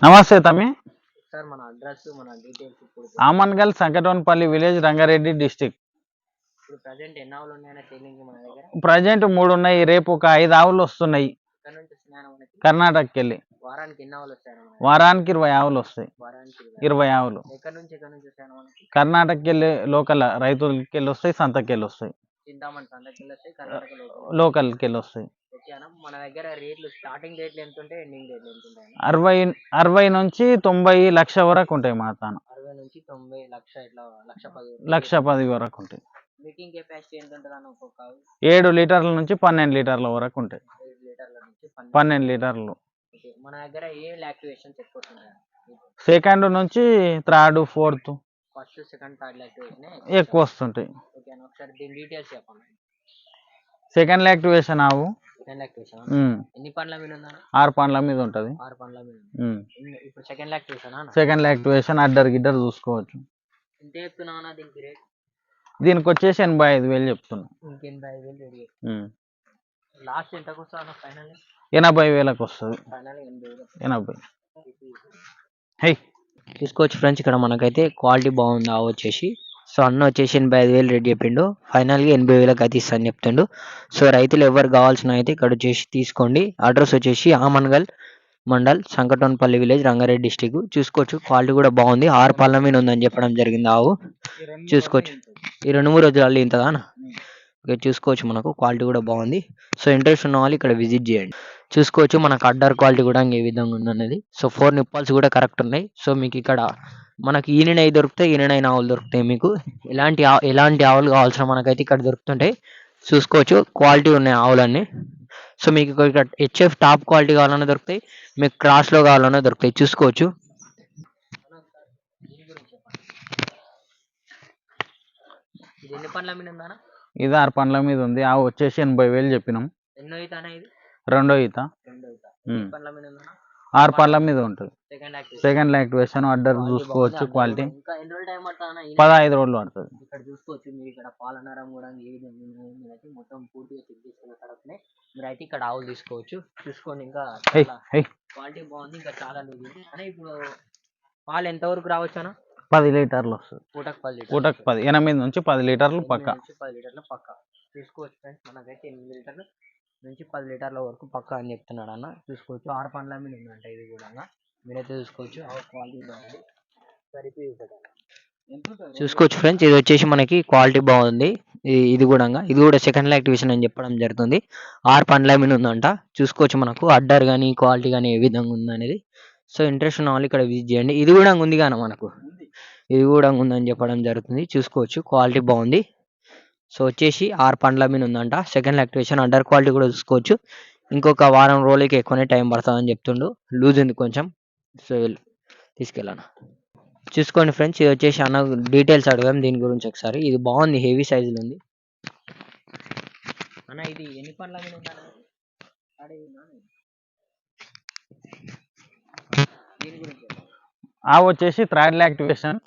నమస్తే తమ్మి. సార్ మన అడ్రస్ మన డీటెయిల్స్ ఇప్పుడు ఆమన్గల్ సంకటోన్పల్లి విలేజ్ రంగారెడ్డి డిస్టిక్. ఇప్పుడు ప్రజెంట్ ఎన్ని ఆవులు ఉన్నాయన్న సేలింగ్ మన దగ్గర? ప్రజెంట్ 3 ఉన్నాయి. రేపు ఒక 5 ఆవులు వస్తున్నాయి ఇక్కడ నుంచి స్నానం మనకి కర్ణాటకకి వెళ్ళి. వారానికి ఎన్ని ఆవులు వస్తాయి? వారానికి 20 ఆవులు వస్తాయి. వారానికి 20 ఆవులు ఎక్కడ నుంచి స్నానం మనకి? కర్ణాటకకి వెళ్ళి లోకల్ రైతులకి వెళ్ళి వస్తాయి, సంతకి వెళ్ళి వస్తాయి, చింతామణి సంతకి వెళ్ళి వస్తాయి, కర్ణాటక లోకల్కి వెళ్ళి వస్తాయి. మన దగ్గర రేట్లు స్టార్టింగ్ రేట్లు ఎంత ఉంటాయి, ఎండింగ్ రేట్లు ఎంత ఉంటాయి? 60 నుంచి 90 లక్ష వరకు ఉంటాయి మా తాను. 60 నుంచి 90 లక్ష, ఇట్లా 1,10,000 వరకు ఉంటాయి. మీటింగ్ కెపాసిటీ ఎంత ఉంటుంది అన్న? ఒక్కొక్క 7 లీటర్ల నుంచి 12 లీటర్ల వరకు ఉంటాయి. 7 లీటర్ల నుంచి 12 లీటర్లు. మన దగ్గర ఏ లాక్టివేషన్స్ ఎక్కువ వస్తున్నాయి? సెకండ్ నుంచి third, fourth, first, second, third lactation ఎక్కువ వస్తుంటాయి. ఓకే అన్న, ఒకసారి దీని డీటెయిల్స్ చెప్పండి. సెకండ్ లాక్టివేషన్ ఆవు ఎన్ని పండ్ల మీద ఉందా? 6 పండ్ల మీద ఉంటది. 6 పండ్ల మీద. ఇప్పుడు సెకండ్ లాక్టివేషన్ సెకండ్ లాక్టివేషన్ అడ్డర్ గిడ్డర్ చూసుకోవచ్చు. ఎంత చెప్తున్నావు దీనికి రేట్? దీనికి వచ్చేసి 85,000 చెప్తున్నా. 85,000 రెడీ. లాస్ట్ ఎంతకు వస్తా ఫైనల్? 80,000కి వస్తుంది. ఫైనల్ 80. హై తీసుకోవచ్చు ఫ్రెండ్స్. ఇక్కడ మనకైతే క్వాలిటీ బాగుంది ఆవు వచ్చేసి. సో అన్న వచ్చేసి 85,000 రెడీ చెప్పిండు. ఫైనల్గా 80,000కి అయితే ఇస్తాను చెప్తుండు. సో రైతులు ఎవరు కావాల్సిన అయితే ఇక్కడ వచ్చేసి తీసుకోండి. అడ్రస్ వచ్చేసి ఆమన్గల్ మండల్ సంకటోన్పల్లి విలేజ్ రంగారెడ్డి డిస్టిక్. చూసుకోవచ్చు క్వాలిటీ కూడా బాగుంది. 6 పళ్ళ మీద ఉందని చెప్పడం జరిగింది ఆవు. చూసుకోవచ్చు ఈ 2-3 రోజులు ఇంతదా ఓకే. చూసుకోవచ్చు మనకు క్వాలిటీ కూడా బాగుంది. సో ఇంట్రెస్ట్ ఉన్న వాళ్ళు ఇక్కడ విజిట్ చేయండి. చూసుకోవచ్చు మనకు అడ్డర్ క్వాలిటీ కూడా ఏ విధంగా ఉందనేది. సో 4 నిప్పల్స్ కూడా కరెక్ట్ ఉన్నాయి. సో మీకు ఇక్కడ మనకి ఈనెనై దొరుకుతాయి, ఈనెనైన ఆవులు దొరుకుతాయి. మీకు ఎలాంటి ఆవులు కావాల్సిన మనకైతే ఇక్కడ దొరుకుతుంటాయి. చూసుకోవచ్చు క్వాలిటీ ఉన్నాయి ఆవులన్నీ. సో మీకు ఇక్కడ హెచ్ఎఫ్ టాప్ క్వాలిటీ కావాలన్నా దొరుకుతాయి, మీకు క్రాస్లో కావాలన్నా దొరుకుతాయి. చూసుకోవచ్చు. ఇది ఎన్ని పండ్ల మీద ఉందా? ఇది 6 పండ్ల మీద ఉంది. ఆవు వచ్చేసి 80,000 చెప్పినాం. ఎన్నో ఈత ఇది? రెండో ఈత. పండ్ల మీద ఉందా? 6 పళ్ళ మీద ఉంటుంది. సెకండ్ లాక్టివేషన్ అడ్డర్ చూసుకోవచ్చు క్వాలిటీ. 15 రోజులు పడుతుంది. ఇక్కడ చూసుకోవచ్చు మీరు ఇక్కడ పాలనరం కూడా ఏ విధంగా మీరైతే మొత్తం పూర్తిగా చెక్ చేసుకున్న తర్వాతనే మీరైతే ఇక్కడ ఆవులు తీసుకోవచ్చు. చూసుకోండి. ఇంకా క్వాలిటీ బాగుంది. ఇంకా చాలా అనే ఇప్పుడు పాలు ఎంత వరకు రావచ్చు అన్న? 10 లీటర్లు వస్తుంది. పూటకు 10, 8 నుంచి 10 లీటర్లు పక్క. 10 లీటర్లు పక్క చూసుకోవచ్చు ఫ్రెండ్స్. మనకైతే 8 లీటర్లు నుంచి 10 లీటర్ల వరకు పక్క అని చెప్తున్నాడు అన్న. చూసుకోవచ్చు 6 పండ్ల మీద ఉందంట. ఇది కూడా మీరైతే చూసుకోవచ్చు. క్వాలిటీ బాగుంది. చూసుకోవచ్చు ఫ్రెండ్స్. ఇది వచ్చేసి మనకి క్వాలిటీ బాగుంది. ఇది కూడా సెకండ్ లాక్టివేషన్ అని చెప్పడం జరుగుతుంది. 6 పండ్ల మీద ఉందంట. చూసుకోవచ్చు మనకు అడ్డర్ కానీ క్వాలిటీ కానీ ఏ విధంగా ఉందనేది. సో ఇంట్రెస్ట్ ఉన్న వాళ్ళు ఇక్కడ విజిట్ చేయండి. ఇది కూడా ఉంది కానీ మనకు ఇది కూడా ఉందని చెప్పడం జరుగుతుంది. చూసుకోవచ్చు క్వాలిటీ బాగుంది. సో వచ్చేసి 6 పండ్ల మీద ఉందంట. సెకండ్ లాక్టివేషన్ అడ్డర్ క్వాలిటీ కూడా చూసుకోవచ్చు. ఇంకొక వారం రోజులకి ఎక్కువనే టైం పడుతుందని చెప్తుండు. లూజ్ ఉంది కొంచెం. సో తీసుకెళ్ళాను. చూసుకోండి ఫ్రెండ్స్. ఇది వచ్చేసి అన్న డీటెయిల్స్ అడగాం దీని గురించి ఒకసారి. ఇది బాగుంది, హెవీ సైజులో ఉంది అన్న. ఇది ఎన్ని పండ్ల మీద ఉందా? దీని గురించి ఆవు వచ్చేసి థర్డ్ లాక్టివేషన్.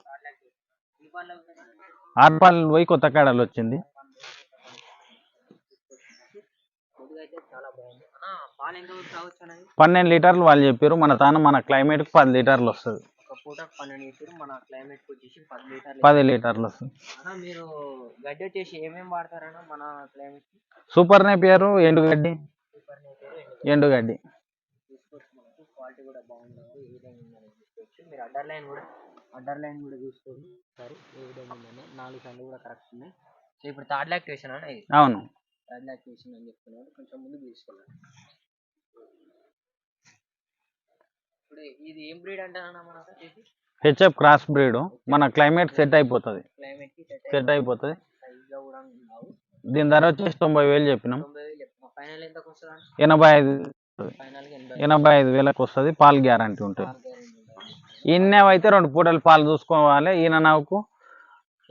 6 పళ్ళు పోయి కొత్త కాడలు వచ్చింది. చాలా బాగుంది అన్న. పాలు ఎంత రావచ్చు అన్నది? 12 లీటర్లు వాళ్ళు చెప్పారు. మన తాను మన క్లైమేట్ కు 10 లీటర్లు వస్తుంది. ఒక పూట 12 లీటర్లు, మన క్లైమేట్ కు వచ్చేసి 10 లీటర్లు వస్తుంది అన్న. మీరు గడ్డి వచ్చేసి ఏమేమి వాడతారన్న మన క్లైమేట్ కి? సూపర్ నేపియర్, ఎండుగడ్డి. ఎండుగడ్డి చూసుకోవచ్చు. మనకు క్వాలిటీ కూడా బాగుంది. ఏ విధంగా ఉందని చూసుకోవచ్చు. మీరు అడ్డర్ లైన్ కూడా చూసుకోండి సరే ఏ విధంగా ఉందని. 4 సండ్లు కూడా కరెక్ట్ ఉన్నాయి. సో ఇప్పుడు థర్డ్ లాక్టివేషన్ అన్న ఇది? అవును, థర్డ్ లాక్టివేషన్ అని చెప్తున్నాడు. కొంచెం ముందు తీసుకెళ్ళండి. ఇప్పుడు ఇది ఏం బ్రీడ్ అంటారన్న మనకు వచ్చేసి? HF cross breed. మన క్లైమేట్ సెట్ అయిపోతుంది. క్లైమేట్ కి సెట్ అయిపోతుంది. సైజ్గా కూడా ఉన్నావు. దీని ధర వచ్చేసి 90,000 చెప్పినాం. 90,000 చెప్పిన. ఫైనల్ ఎంతకు వస్తుంది? 85,000కి వస్తుంది. పాలు గ్యారంటీ ఉంటుంది. ఈయనవైతే 2 పూటలు పాలు చూసుకోవాలి. ఈయన నాకు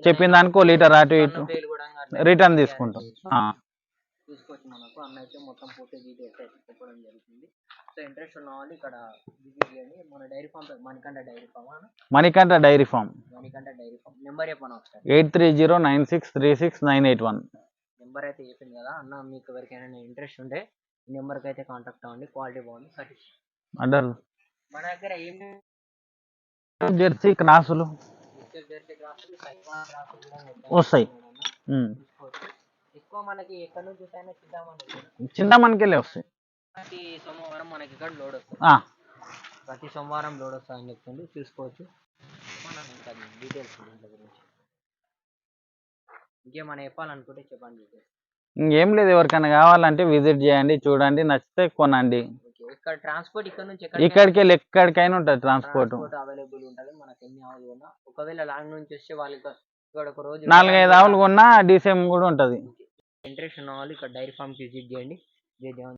చెప్పిన దానికి 1 లీటర్ అటు ఇటు రిటర్న్ తీసుకుంటాం. చూసుకోవచ్చు. మనకు అన్న అయితే మొత్తం పూర్తి డీటెయిల్స్ అయితే చెప్పడం జరుగుతుంది. సో ఇంట్రెస్ట్ ఉన్న వాళ్ళు ఇక్కడ విజిట్ చేయండి. మన dairy farm Manikanta dairy farm. Number చెప్పండి ఒకసారి. 8309636981 నెంబర్ అయితే చెప్పింది కదా అన్న. మీకు ఎవరికైనా ఇంట్రెస్ట్ ఉంటే ఈ నెంబర్కి అయితే కాంటాక్ట్ అవ్వండి. క్వాలిటీ బాగుంది. అడ్డర్ మన దగ్గర ఏం జెర్సీ క్రాసులు వస్తాయి. ఎక్కువ మనకి ఎక్కడ నుంచి వస్తాయన్నా చింతామణి చింతామణికి వెళ్ళి వస్తాయి. ప్రతి సోమవారం మనకి ఇక్కడ లోడ్ వస్తుంది. ఆ, ప్రతి సోమవారం లోడ్ వస్తాయని చెప్తుంది, చూసుకోవచ్చు. మనం ఇంకా డీటెయిల్స్ దీంట్లో గురించి ఇంకేమైనా చెప్పాలనుకుంటే చెప్పండి. ఇంకేం లేదు, ఎవరికైనా కావాలంటే విజిట్ చేయండి, చూడండి, నచ్చితే కొనండి. ఇక్కడ ట్రాన్స్పోర్ట్ ఇక్కడ నుంచి ఇక్కడికి వెళ్ళి ఎక్కడికైనా ఉంటుంది ట్రాన్స్పోర్ట్. అవైలబుల్ ఉంటుంది మనకి. ఎన్ని ఆవులు కొన్నా ఒకవేళ లాంగ్ నుంచి వస్తే వాళ్ళకి ఇక్కడ ఒక రోజు 4-5 ఆవులు కొన్నా డీసీఎం కూడా ఉంటుంది. ఇంట్రెస్ట్ ఉన్న వాళ్ళు ఇక్కడ డైరీ ఫార్మ్కి విజిట్ చేయండి. జై జవాన్.